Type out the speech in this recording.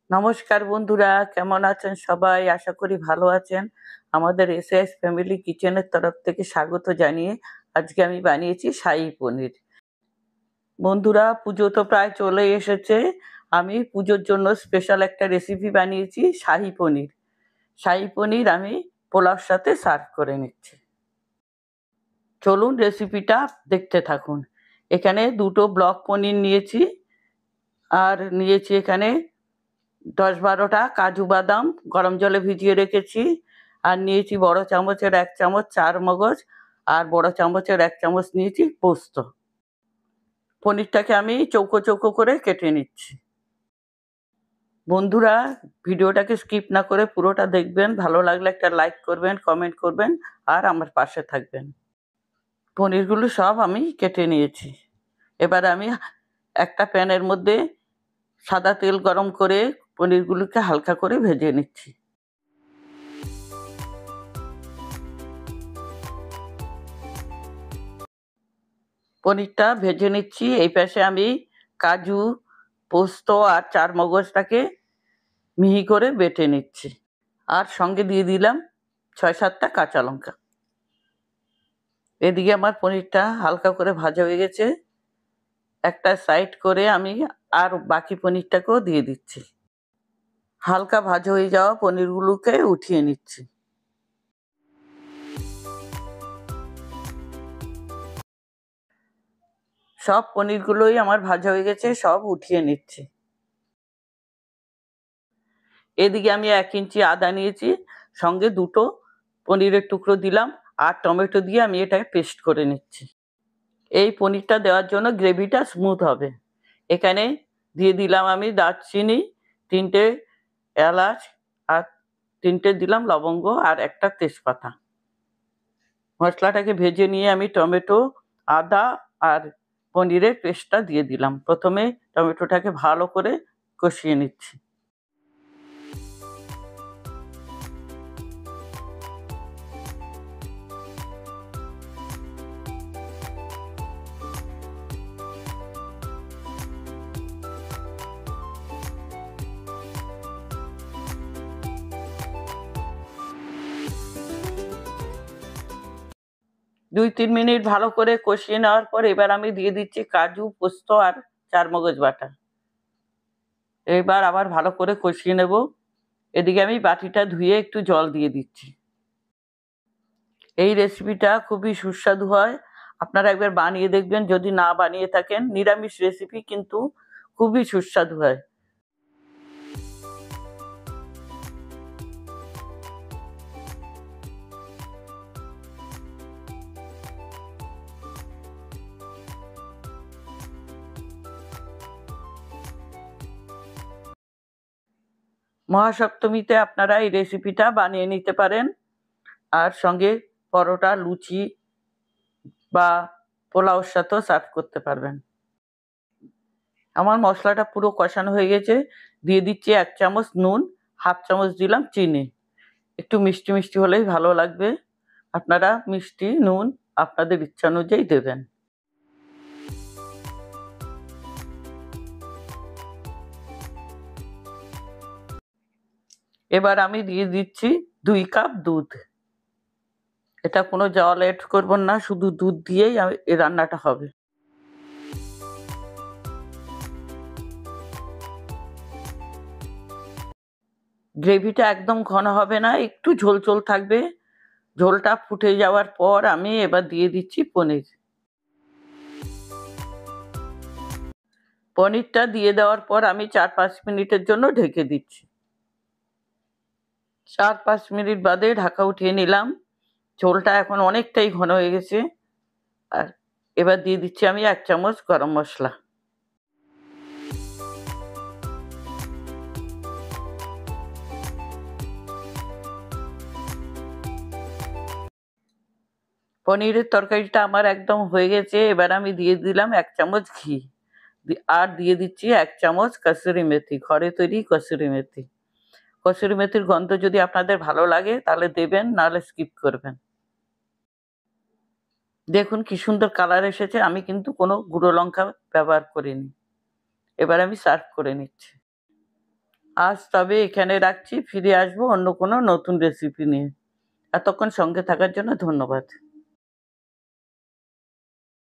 নমস্কার বন্ধুরা, কেমন আছেন সবাই? আশা করি ভালো আছেন। আমাদের এসএস ফ্যামিলি কিচেনের তরফ থেকে স্বাগত জানিয়ে আজকে আমি বানিয়েছি শাহী পনির। বন্ধুরা, পুজো তো প্রায় চলে এসেছে। আমি পুজোর জন্য স্পেশাল একটা রেসিপি বানিয়েছি, শাহী পনির। শাহী পনির আমি পোলাওর সাথে সার্ভ করে নিচ্ছি। চলুন রেসিপিটা দেখতে থাকুন। এখানে 2টো ব্লক পনির নিয়েছি, আর নিয়েছি এখানে 10-12টা কাজু বাদাম গরম জলে ভিজিয়ে রেখেছি। আর নিয়েছি বড় চামচের 1 চামচ চারমগজ, আর বড় চামচের 1 চামচ নিয়েছি পোস্ত। পনিরটাকে আমি চৌকো চৌকো করে কেটে নিচ্ছি। বন্ধুরা, ভিডিওটাকে স্কিপ না করে পুরোটা দেখবেন। ভালো লাগলে একটা লাইক করবেন, কমেন্ট করবেন, আর আমার পাশে থাকবেন। পনিরগুলো সব আমি কেটে নিয়েছি। এবার আমি একটা প্যানের মধ্যে সাদা তেল গরম করে পনিরগুলোকে হালকা করে ভেজে নিচ্ছি। পনিরটা ভেজে নিচ্ছি। এই পাশে আমি কাজু, পোস্ত আর চারমগজটাকে মিহি করে বেটে নিচ্ছি। আর সঙ্গে দিয়ে দিলাম 6-7টা কাঁচা লঙ্কা। এদিকে আমার পনিরটা হালকা করে ভাজা হয়ে গেছে। একটা সাইড করে আমি আর বাকি পনিরটাকেও দিয়ে দিচ্ছি। হালকা ভাজা হয়ে যাওয়া পনিরগুলোকে উঠিয়ে নিচ্ছি। সব পনিরগুলোই আমার ভাজা হয়ে গেছে, সব উঠিয়ে নিচ্ছি। এদিকে আমি 1 ইঞ্চি আদা নিয়েছি, সঙ্গে 2টো পনিরের টুকরো দিলাম, আর টমেটো দিয়ে আমি এটাকে পেস্ট করে নিচ্ছি। এই পনিরটা দেওয়ার জন্য গ্রেভিটা স্মুথ হবে। এখানে দিয়ে দিলাম আমি দারচিনি, 3টে এলাচ, আর 3টে দিলাম লবঙ্গ, আর একটা তেজপাতা। মশলাটাকে ভেজে নিয়ে আমি টমেটো, আদা আর পনিরের পেস্টটা দিয়ে দিলাম। প্রথমে টমেটোটাকে ভালো করে কষিয়ে নিচ্ছি। দুই 3 মিনিট ভালো করে কষিয়ে নেওয়ার পর এবার আমি দিয়ে দিচ্ছি কাজু, পোস্ত আর চারমগজ বাটা। এবার আবার ভালো করে কষিয়ে নেব। এদিকে আমি বাটিটা ধুয়ে একটু জল দিয়ে দিচ্ছি। এই রেসিপিটা খুবই সুস্বাদু হয়। আপনারা একবার বানিয়ে দেখবেন। যদি না বানিয়ে থাকেন, নিরামিষ রেসিপি কিন্তু খুবই সুস্বাদু হয়। মহাসপ্তমীতে আপনারা এই রেসিপিটা বানিয়ে নিতে পারেন, আর সঙ্গে পরোটা, লুচি বা পোলাওর সাথেও সার্ভ করতে পারবেন। আমার মশলাটা পুরো কষানো হয়ে গেছে। দিয়ে দিচ্ছি 1 চামচ নুন, 1/2 চামচ দিলাম চিনি। একটু মিষ্টি মিষ্টি হলেই ভালো লাগবে। আপনারা মিষ্টি, নুন আপনাদের ইচ্ছা অনুযায়ী দেবেন। এবার আমি দিয়ে দিচ্ছি 2 কাপ দুধ। এটা কোনো জল এড করব না, শুধু দুধ দিয়েই এই রান্নাটা হবে। গ্রেভিটা একদম ঘন হবে না, একটু ঝোল ঝোল থাকবে। ঝোলটা ফুটে যাওয়ার পর আমি এবার দিয়ে দিচ্ছি পনির। পনিরটা দিয়ে দেওয়ার পর আমি 4-5 মিনিটের জন্য ঢেকে দিচ্ছি। 4-5 মিনিট বাদে ঢাকা উঠিয়ে নিলাম। ঝোলটা এখন অনেকটাই ঘন হয়ে গেছে। আর এবার দিয়ে দিচ্ছি আমি 1 চামচ গরম মশলা। পনিরের তরকারিটা আমার একদম হয়ে গেছে। এবার আমি দিয়ে দিলাম 1 চামচ ঘি। আর দিয়ে দিচ্ছি 1 চামচ কসুরি মেথি, ঘরে তৈরি কসুরি মেথি। কসুরি মেথির গন্ধ যদি আপনাদের ভালো লাগে তাহলে দেবেন, নাহলে স্কিপ করবেন। দেখুন কি সুন্দর কালার এসেছে। আমি কিন্তু কোনো গুঁড়ো লঙ্কা ব্যবহার করিনি। এবার আমি সার্ভ করে নিচ্ছি। আজ তবে এখানে রাখছি, ফিরে আসবো অন্য কোনো নতুন রেসিপি নিয়ে। এতক্ষণ সঙ্গে থাকার জন্য ধন্যবাদ।